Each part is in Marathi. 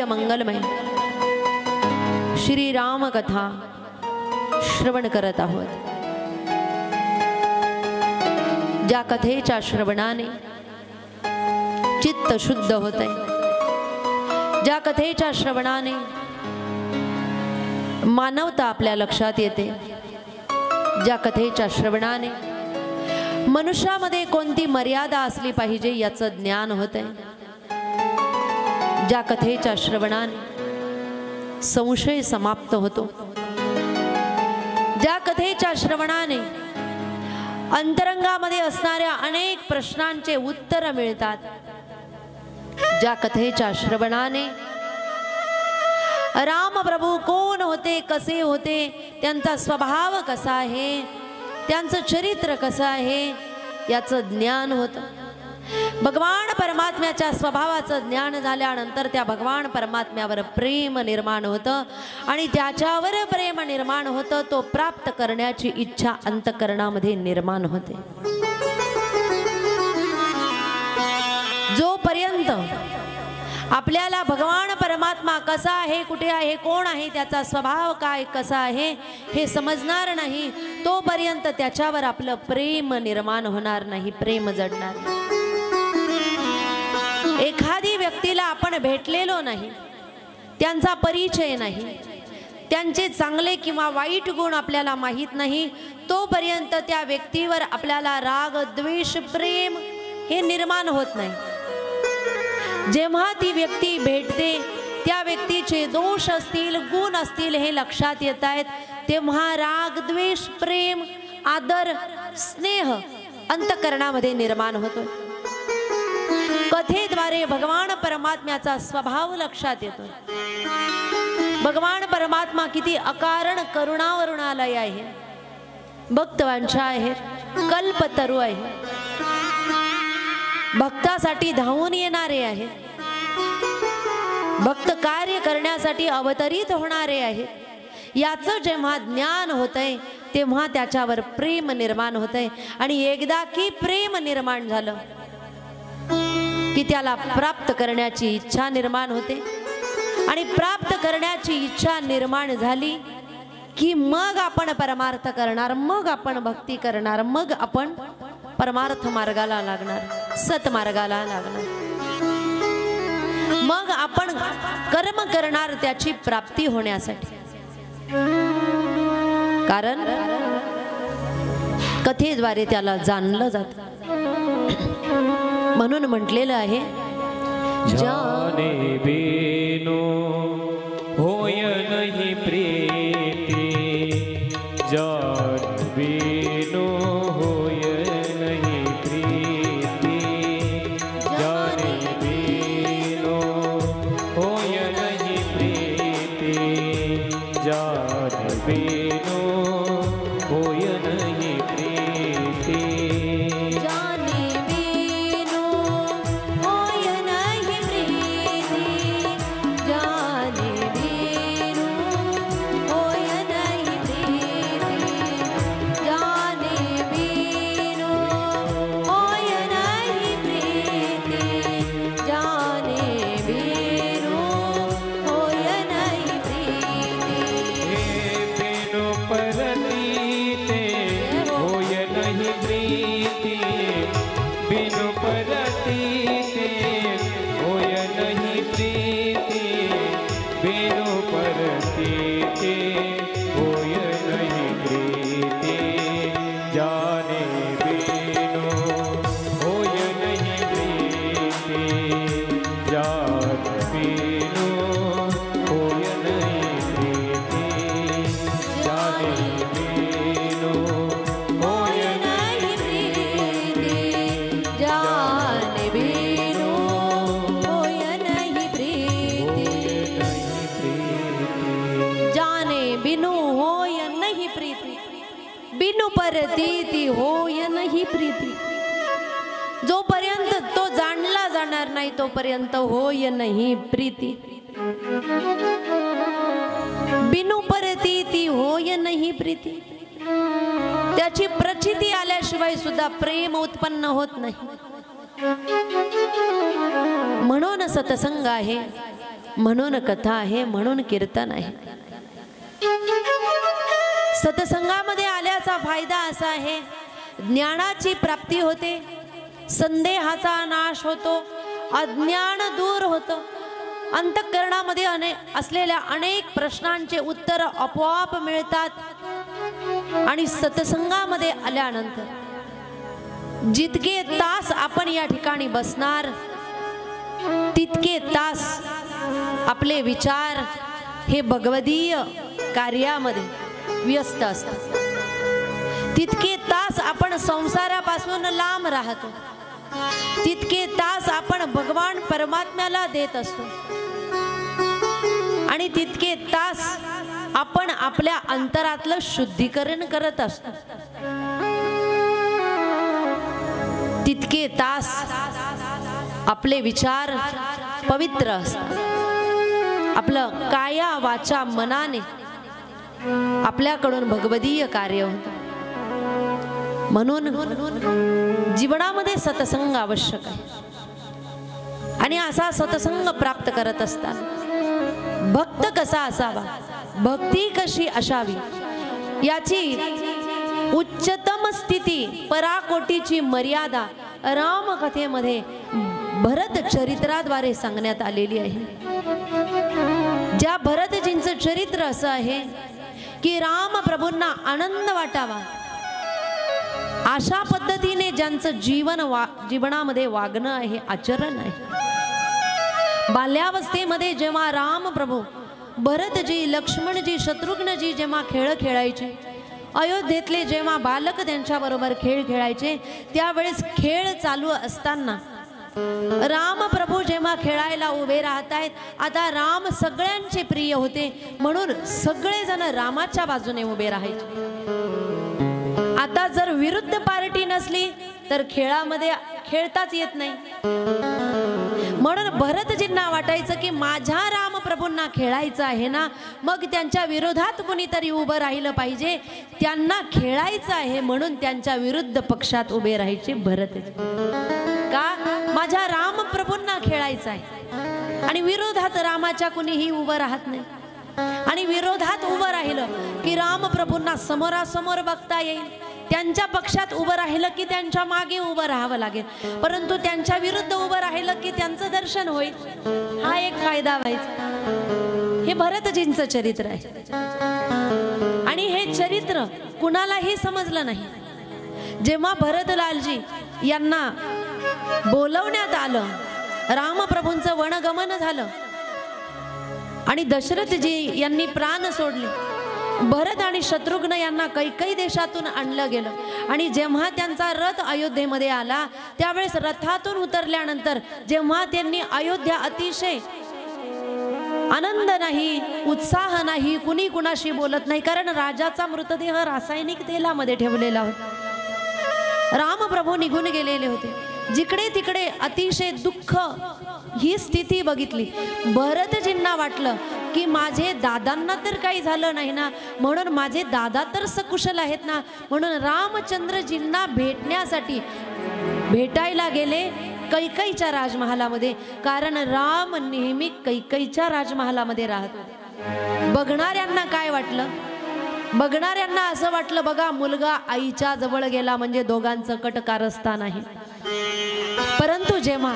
दिव्य मंगलमय श्री राम कथा श्रवण करत आहोत। ज्या कथेच्या श्रवणाने चित्त शुद्ध होते, ज्या कथेच्या श्रवणाने मानवता आपल्या लक्षात येते, ज्या कथेच्या श्रवणाने मनुष्यामध्ये कोणती मर्यादा असली पाहिजे याचं ज्ञान होते, ज्या कथेच्या श्रवणाने संशय समाप्त होतो, ज्या कथेच्या श्रवणाने अंतरंगामध्ये असणाऱ्या अनेक प्रश्नांचे उत्तर मिळतात, ज्या कथेच्या श्रवणाने राम प्रभू कोण होते, कसे होते, त्यांचा स्वभाव कसा आहे, त्यांचं चरित्र कसं आहे याचं ज्ञान होतं। भगवान परमात्म्याच्या स्वभावाचं ज्ञान झाल्यानंतर त्या भगवान परमात्म्यावर प्रेम निर्माण होतं आणि त्याच्यावर प्रेम निर्माण होतं, तो प्राप्त करण्याची इच्छा अंतःकरणामध्ये निर्माण होते। जोपर्यंत आपल्याला भगवान परमात्मा कसा आहे, कुठे आहे, कोण आहे, त्याचा स्वभाव काय कसा आहे हे समजणार नाही, तोपर्यंत त्याच्यावर आपलं प्रेम निर्माण होणार नाही, प्रेम जडणार नाही। एखादी व्यक्तीला आपण भेटलेलो नाही, त्यांचा परिचय नाही, त्यांचे चांगले किंवा वाईट गुण आपल्याला माहीत नाही, तोपर्यंत त्या व्यक्तीवर आपल्याला राग द्वेष प्रेम हे निर्माण होत नाही। जेव्हा ती व्यक्ती भेटते, त्या व्यक्तीचे दोष असतील, गुण असतील हे लक्षात येत आहेत, तेव्हा राग द्वेष प्रेम आदर स्नेह अंतःकरणामध्ये निर्माण होतो। कथेद्वारे भगवान परमात्म्याचा स्वभाव लक्षात येतो। भगवान परमात्मा किती अकारण करुणावरुणालय आहे, भक्तवांछा आहे, कल्पतरू आहे, भक्तासाठी धावून येणारे आहेत, भक्त कार्य करण्यासाठी अवतरित होणारे आहेत। याचं जेव्हा ज्ञान होतंय तेव्हा त्याच्यावर प्रेम निर्माण होतंय आणि एकदा की प्रेम निर्माण झालं की त्याला प्राप्त करण्याची इच्छा निर्माण होते आणि प्राप्त करण्याची इच्छा निर्माण झाली की मग आपण परमार्थ करणार, मग आपण भक्ती करणार, मग आपण परमार्थ मार्गाला लागणार, सतमार्गाला लागणार, मग आपण कर्म करणार त्याची प्राप्ती होण्यासाठी। कारण कथेद्वारे त्याला जाणलं जातं, म्हणून म्हटलेलं आहे जाने बिनु होय नहीं प्रीति, जान बिनु होय नहीं प्रीति, जाने बिनु होय नहीं प्रीति, जान बिनु होय नहीं प्रीति, जाने बिनु होय नहीं प्रीति, जाने बिनु होय नहीं प्रीति, जाने बिनु होय नहीं प्रीति, जाने बिनु होय नहीं प्रीति। हे बिनु परतीते होय नहीं प्रीति, बिनु परतीते होय नहीं प्रीति, बिनु परतीते होय नहीं प्रीति, जाने बिनु होय नहीं प्रीति, जान बिनु होय नहीं प्रीति, जाने बिनु होय नहीं प्रीति, जाने बिनु होय नहीं प्रीति, जाने बिनु होय नहीं प्रीति, बिनु परतीति होय नहीं प्रीति। जोपर्यंत तो जाणला जाणार नाही तोपर्यंत होय नहीं प्रीति, बिनु परतीति होय नहीं प्रीति। त्याची प्रचिती आल्याशिवाय सुद्धा प्रेम उत्पन्न होत नाही। म्हणून सत्संग आहे, म्हणून कथा आहे, म्हणून कीर्तन आहे. सत्संगामध्ये आल्याचा फायदा असा आहे, ज्ञानाची प्राप्ती होते, संदेहाचा नाश होतो, अज्ञान दूर होतं, अंतःकरणामध्ये असलेल्या अनेक प्रश्नांचे उत्तर आपोआप मिळतात. आणि सत्संगामध्ये आल्यानंतर जितके तास आपण या ठिकाणी बसणार तितके तास आपले विचार हे भगवदीय कार्यामध्ये व्यस्त असतात. तितके तास आपण संसारापासून लांब राहतो, तितके तास आपण भगवान परमात्म्याला देत असतो आणि तितके तास आपण आपल्या अंतरातलं शुद्धीकरण करत असतो. तितके तास आपले विचार पवित्र असतात. आपलं काया वाचा मनाने आपल्याकडून भगवदीय कार्य होतं. म्हणून जीवनामध्ये सत्संग आवश्यक आहे. आणि असा सत्संग प्राप्त करत असताना भक्त कसा असावा, भक्ती कशी असावी याची उच्चतम स्थिती, पराकोटीची मर्यादा रामकथेमध्ये भरत चरित्राद्वारे सांगण्यात आलेली आहे. ज्या भरतजींचं चरित्र असं आहे की राम प्रभूंना आनंद वाटावा अशा पद्धतीने ज्यांचं जीवनामध्ये वागणं आहे, आचरण आहे. बाल्यावस्थेमध्ये जेव्हा राम प्रभू, भरतजी, लक्ष्मणजी, शत्रुघ्नजी जेव्हा खेळ खेळायचे, अयोध्येतले जेव्हा बालक त्यांच्याबरोबर खेळ खेळायचे, त्यावेळेस खेळ चालू असताना राम प्रभू जेव्हा खेळायला उभे राहत आहेत, आता राम सगळ्यांचे प्रिय होते म्हणून सगळेजण रामाच्या बाजूने उभे राहायचे. आता जर विरुद्ध पार्टी नसली तर खेळामध्ये खेळताच येत नाही. म्हणून भरतजींना वाटायचं की माझ्या रामप्रभूंना खेळायचं आहे ना, मग त्यांच्या विरोधात कोणीतरी उभं राहिलं पाहिजे. त्यांना खेळायचं आहे म्हणून त्यांच्या विरुद्ध पक्षात उभे राहायचे भरतजी. का? माझ्या रामप्रभूंना खेळायचं आहे. आणि विरोधात रामाच्या कुणीही उभं राहत नाही. आणि विरोधात उभं राहिलं की रामप्रभूंना समोरासमोर बघता येईल, त्यांच्या पक्षात उभं राहिलं की त्यांच्या मागे उभं राहावं लागेल, परंतु त्यांच्या विरुद्ध उभं राहिलं की त्यांचं दर्शन होईल. हा एक फायदा व्हायचा. हे भरतजींचं चरित्र आहे. आणि हे चरित्र कुणालाही समजलं नाही. जेव्हा भरतलालजी यांना बोलवण्यात आलं, रामप्रभूंचं वनगमन झालं आणि दशरथजी यांनी प्राण सोडले, भरत आणि शत्रुघ्न यांना कैकई देशातून आणलं गेलं. आणि जेव्हा त्यांचा रथ अयोध्येमध्ये आला, त्यावेळेस रथातून उतरल्यानंतर जेव्हा त्यांनी अयोध्या अतिशय आनंद नाही, उत्साह नाही, कुणी कुणाशी बोलत नाही, कारण राजाचा मृतदेह रासायनिक तेलामध्ये ठेवलेला होता. रामप्रभू निघून गेलेले होते. जिकडे तिकडे अतिशय दुःख, ही स्थिती बघितली. भरतजींना वाटलं की माझे दादांना तर काही झालं नाही ना, म्हणून माझे दादा तर सकुशल आहेत ना, म्हणून रामचंद्रजींना भेटायला गेले कैकईच्या राजमहालामध्ये. कारण राम नेहमी कैकईच्या राजमहालामध्ये राहत होते. बघणाऱ्यांना काय वाटलं? बघणाऱ्यांना असं वाटलं, बघा मुलगा आईच्या जवळ गेला म्हणजे दोघांचं कट कारस्थान आहे. परंतु जेव्हा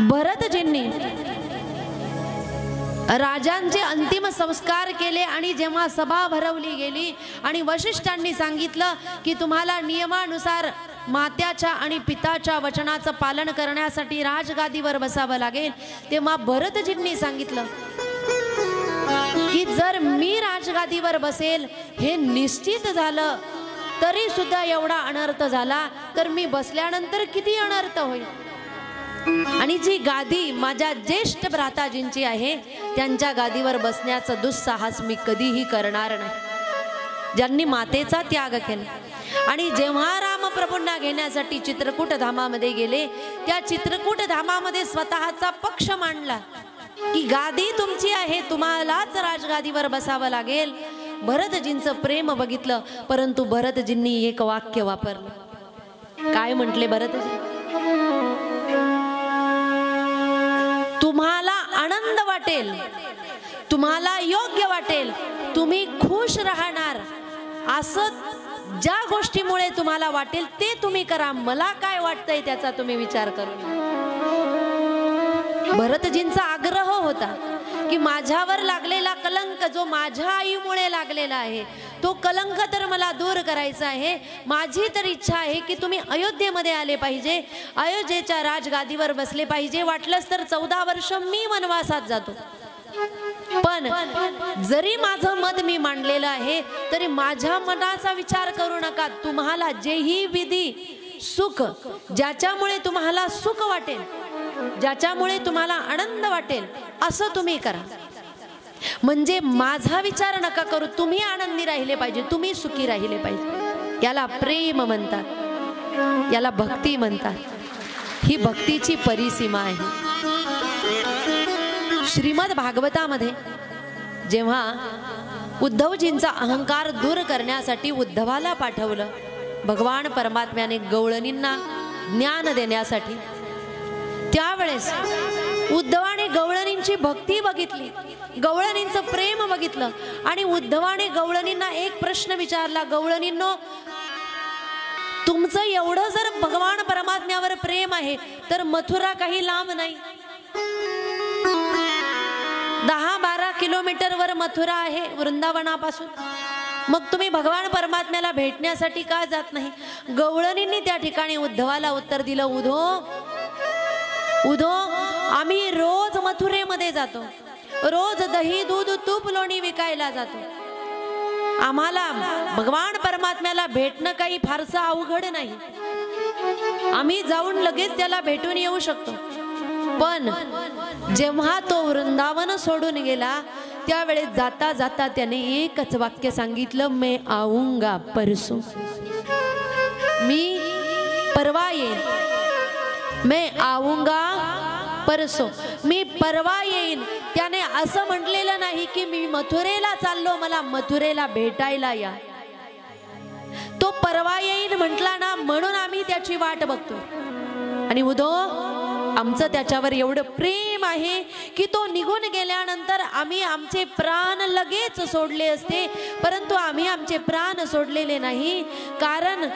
भरतजींनी राजांचे अंतिम संस्कार केले आणि जेव्हा सभा भरवली गेली आणि वशिष्ठांनी सांगितलं की तुम्हाला नियमानुसार मात्याच्या आणि पिताच्या वचनाचं पालन करण्यासाठी राजगादीवर बसावं लागेल, तेव्हा भरतजींनी सांगितलं की जर मी राजगादीवर बसेल हे निश्चित झालं तरी सुद्धा एवढा अनर्थ झाला तर मी बसल्यानंतर किती अनर्थ होईल. आणि जी गादी माझ्या ज्येष्ठ भ्राताजींची आहे त्यांच्या गादीवर बसण्याचं दुस्साहस मी कधीही करणार नाही, ज्यांनी मातेचा त्याग केला. आणि जेव्हा रामप्रभूंना घेण्यासाठी चित्रकूट धामामध्ये गेले, त्या चित्रकूट धामामध्ये स्वतःचा पक्ष मांडला की गादी तुमची आहे, तुम्हालाच राजगादीवर बसावं लागेल. भरतजींचं प्रेम बघितलं, परंतु भरतजींनी एक वाक्य वापरलं. काय म्हटले भरतजी? तुम्हाला वाटेल, तुम्हाला योग्य वाटेल, तुम्ही खुश राहणार असं ज्या गोष्टीमुळे तुम्हाला वाटेल ते तुम्ही करा. मला काय वाटतंय त्याचा तुम्ही विचार करू. भरतजींचा आग्रह होता की माझ्यावर लागलेला कलंक जो माझ्या आईमुळे लागलेला आहे तो कलंक तर मला दूर करायचा आहे. माझी तर इच्छा आहे की तुम्ही अयोध्येमध्ये आले पाहिजे, अयोध्येच्या राजगादीवर बसले पाहिजे. वाटलंच तर 14 वर्ष मी वनवासात जातो. पण जरी माझं मत मी मांडलेलं आहे तरी माझ्या मनाचा विचार करू नका. तुम्हाला जेही विधी सुख, ज्याच्यामुळे तुम्हाला सुख वाटेल, ज्याच्यामुळे तुम्हाला आनंद वाटेल असं तुम्ही करा. म्हणजे माझा विचार नका करू. तुम्ही आनंदी राहिले पाहिजे, तुम्ही सुखी राहिले पाहिजे. याला प्रेम म्हणतात, याला भक्ती म्हणतात. ही भक्तीची परिसीमा आहे. श्रीमद भागवतामध्ये जेव्हा उद्धवजींचा अहंकार दूर करण्यासाठी उद्धवाला पाठवलं भगवान परमात्म्याने गवळणींना ज्ञान देण्यासाठी, त्यावेळेस उद्धवाने गवळणींची भक्ती बघितली, गवळणींचं प्रेम बघितलं आणि उद्धवाने गवळणींना एक प्रश्न विचारला. गवळणींनो, तुमचं एवढं जर भगवान परमात्म्यावर प्रेम आहे तर मथुरा काही लांब नाही. 10-12 किलोमीटरवर मथुरा आहे वृंदावनापासून. मग तुम्ही भगवान परमात्म्याला भेटण्यासाठी का जात नाही? गवळणींनी त्या ठिकाणी उद्धवाला उत्तर दिलं, उद्धव, आम्ही रोज मथुरेमध्ये जातो, रोज दही दूध तूप लोणी विकायला जातो. आम्हाला भगवान परमात्म्याला भेटणं काही फारसं अवघड नाही. आम्ही जाऊन लगेच त्याला भेटून येऊ शकतो. पण जेव्हा तो वृंदावन सोडून गेला त्यावेळेस जाता जाता त्याने एकच वाक्य सांगितलं, मैं आऊंगा परसो. मी परवा येईन. मैं आऊंगा परसो, मी परवा येईन. त्याने असं म्हटलेलं नाही की मी मथुरेला चाललो, मला मथुरेला भेटायला या. तो परवा येईन म्हटला ना, म्हणून आम्ही त्याची वाट बघतो. आणि उद्धव, आमचं त्याच्यावर एवढं प्रेम आहे की तो निघून गेल्यानंतर आम्ही आमचे प्राण लगेच सोडले असते, परंतु आम्ही आमचे प्राण सोडलेले नाही. कारण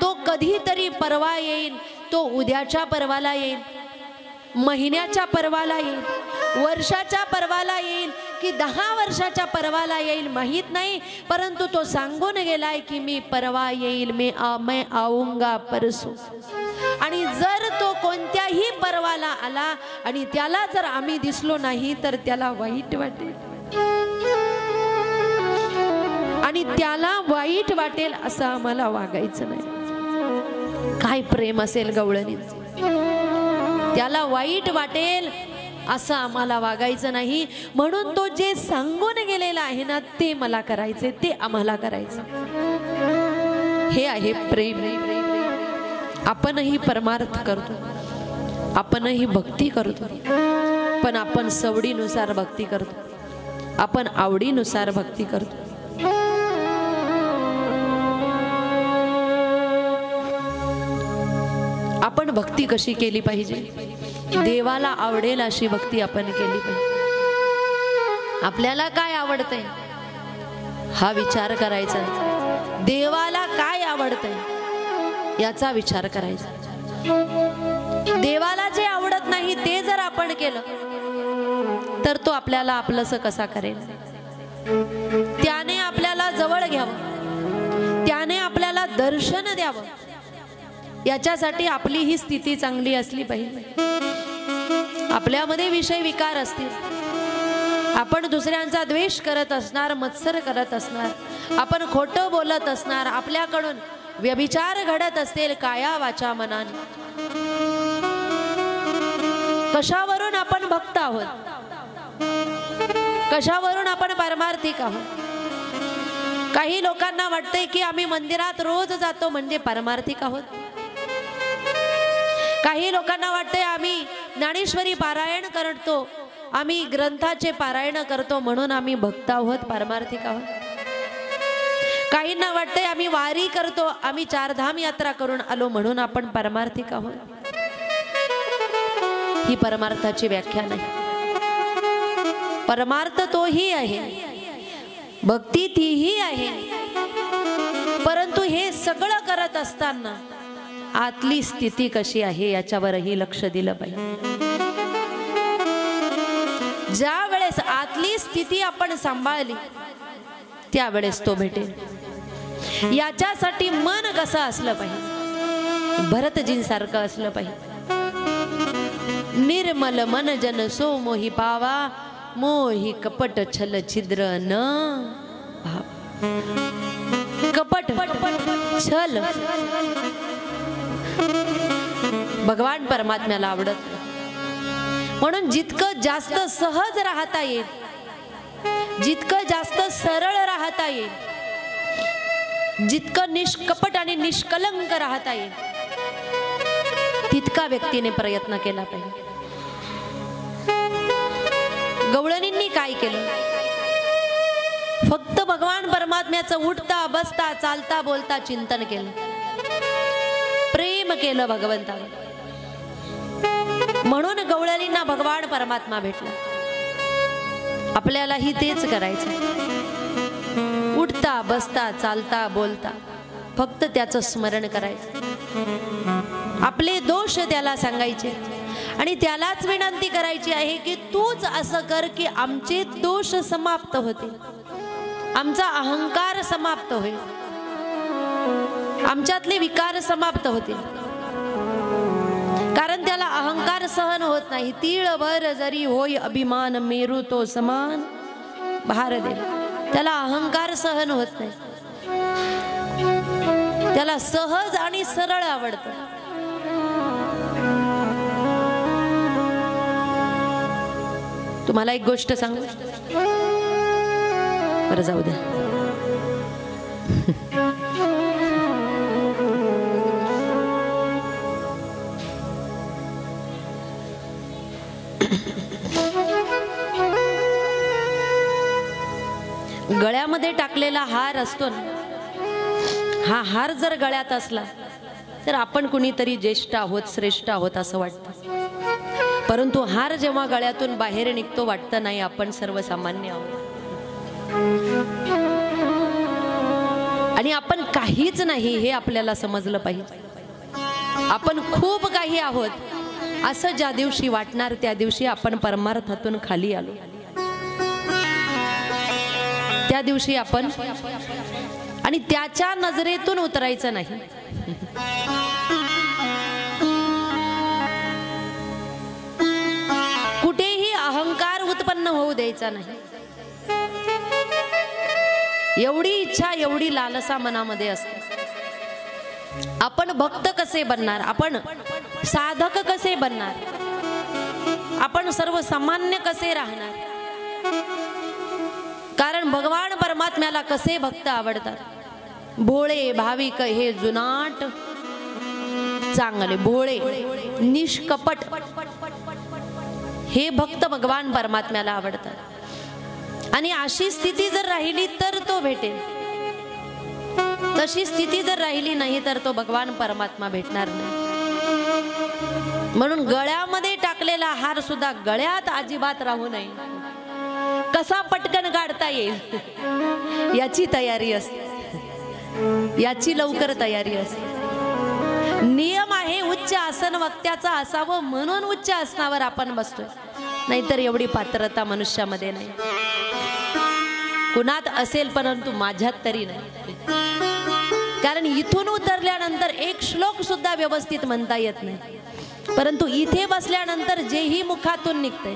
तो कधीतरी परवा येईल, तो उद्याच्या परवाला येईल, महिन्याच्या परवाला येईल, वर्षाच्या परवाला येईल की 10 वर्षाच्या परवाला येईल माहीत नाही. परंतु तो सांगून गेलाय की मी परवा येईल, मैं आऊंगा परसो. आणि जर तो कोणत्याही परवाला आला आणि त्याला जर आम्ही दिसलो नाही तर त्याला वाईट वाटेल. आणि त्याला वाईट वाटेल असं आम्हाला वागायचं नाही. काय प्रेम असेल गवळणीचं. त्याला वाईट वाटेल असं आम्हाला वागायचं नाही. म्हणून तो जे सांगून गेलेला आहे ना ते मला करायचे, ते आम्हाला करायचं. हे आहे प्रेम. आपणही परमार्थ करतो, आपणही भक्ती करतो, पण आपण सवडीनुसार भक्ती करतो, आपण आवडीनुसार भक्ती करतो. आपण भक्ती कशी केली पाहिजे? देवाला आवडेल अशी भक्ती आपण केली पाहिजे. आपल्याला काय आवडतंय हा विचार करायचा. देवाला काय आवडतंय याचा विचार करायचा. देवाला जे आवडत नाही ते जर आपण केलं तर तो आपल्याला आपलंसं कसा करेल? त्याने आपल्याला जवळ घ्यावं, त्याने आपल्याला दर्शन द्यावं, याच्यासाठी आपली ही स्थिती चांगली असली पाहिजे. आपल्यामध्ये विषय विकार असतील, आपण दुसऱ्यांचा द्वेष करत असणार, मत्सर करत असणार, आपण खोटं बोलत असणार, आपल्याकडून व्यभिचार घडत असतील काया वाचा मनाने. कशावरून आपण भक्त आहोत? कशावरून आपण परमार्थिक आहोत? काही लोकांना वाटतंय की आम्ही मंदिरात रोज जातो म्हणजे परमार्थिक आहोत. काही लोकांना वाटतंय आम्ही ज्ञानेश्वरी पारायण करतो, आम्ही ग्रंथाचे पारायण करतो म्हणून आम्ही भक्त आहोत, परमार्थिक आहोत. काहींना वाटतंय आम्ही वारी करतो, आम्ही 4 धाम यात्रा करून आलो म्हणून आपण परमार्थिक आहोत. ही परमार्थाची व्याख्या नाही. परमार्थ तोही आहे, भक्ती तीही आहे, परंतु हे सगळं करत असताना आतली स्थिती कशी आहे याच्यावरही लक्ष दिलं पाहिजे. ज्या वेळेस आतली स्थिती आपण सांभाळली त्यावेळेस तो भेटेल. याच्यासाठी मन कसं असलं पाहिजे, भरतजींसारखं असलं पाहिजे. निर्मल मन जन सो मोही पावा, मोही कपट छल छिद्र न भाव. कपट छल भगवान परमात्म्याला आवडत नाही. म्हणून जितकं जास्त सहज राहता येईल, जितकं जास्त सरळ राहता येईल, जितकं निष्कपट आणि निष्कलंक राहता येईल तितका व्यक्तीने प्रयत्न केला पाहिजे. गवळणींनी काय केलं, फक्त भगवान परमात्म्याचं उठता बसता चालता बोलता चिंतन केलं, प्रेम केलं भगवंतावर. म्हणून गवळणींना भगवान परमात्मा भेटला. आपल्यालाही तेच करायचं, उठता बसता चालता बोलता फक्त त्याचं स्मरण करायचं, आपले दोष त्याला सांगायचे आणि त्यालाच विनंती करायची आहे की तूच असं कर की आमचे दोष समाप्त होतील, आमचा अहंकार समाप्त होईल, आमच्यातले विकार समाप्त होतील. कारण त्याला अहंकार सहन होत नाही. तीळभर जरी होय अभिमान मेरू तो समान भार दे. त्याला अहंकार सहन होत नाही, त्याला सहज आणि सरळ आवडतं. तुम्हाला एक गोष्ट सांगू, बरं जाऊ द्या. गळ्यामध्ये टाकलेला हार असतो ना, हा हार जर गळ्यात असला तर आपण कुणीतरी ज्येष्ठ आहोत, श्रेष्ठ आहोत असं वाटतं. परंतु हार जेव्हा गळ्यातून बाहेर निघतो वाटतं नाही आपण सर्वसामान्य आहोत आणि आपण काहीच नाही हे आपल्याला समजलं पाहिजे. आपण खूप काही आहोत असं ज्या दिवशी वाटणार त्या दिवशी आपण परमार्थातून खाली आलो. त्या दिवशी आपण आणि त्याच्या नजरेतून उतरायचं नाही. कुठेही अहंकार उत्पन्न होऊ द्यायचा नाही. एवढी इच्छा एवढी लालसा मनामध्ये असते. आपण भक्त कसे बनणार, आपण साधक कसे बनणार, आपण सर्वसामान्य कसे राहणार. कारण भगवान परमात्म्याला कसे भक्त आवडतात, भोळे भाविक हे जुनाट चांगले, भोळे निष्कपट हे भक्त भगवान परमात्म्याला आवडतात. आणि अशी स्थिती जर राहिली तर तो भेटेल, तशी स्थिती जर राहिली नाही तर तो भगवान परमात्मा भेटणार नाही. म्हणून गळ्यामध्ये टाकलेला हार सुद्धा गळ्यात अजिबात राहू नये. कसा पटकन काढता येईल याची तयारी असते, याची लवकर तयारी असते. नियम आहे उच्च आसन वक्त्याचा असावं म्हणून उच्च आसनावर आपण बसतोय, नाहीतर एवढी पात्रता मनुष्यामध्ये नाही. कुणात असेल परंतु माझ्यात तरी नाही. कारण इथून उतरल्यानंतर एक श्लोक सुद्धा व्यवस्थित म्हणता येत नाही, परंतु इथे बसल्यानंतर जेही मुखातून निघतंय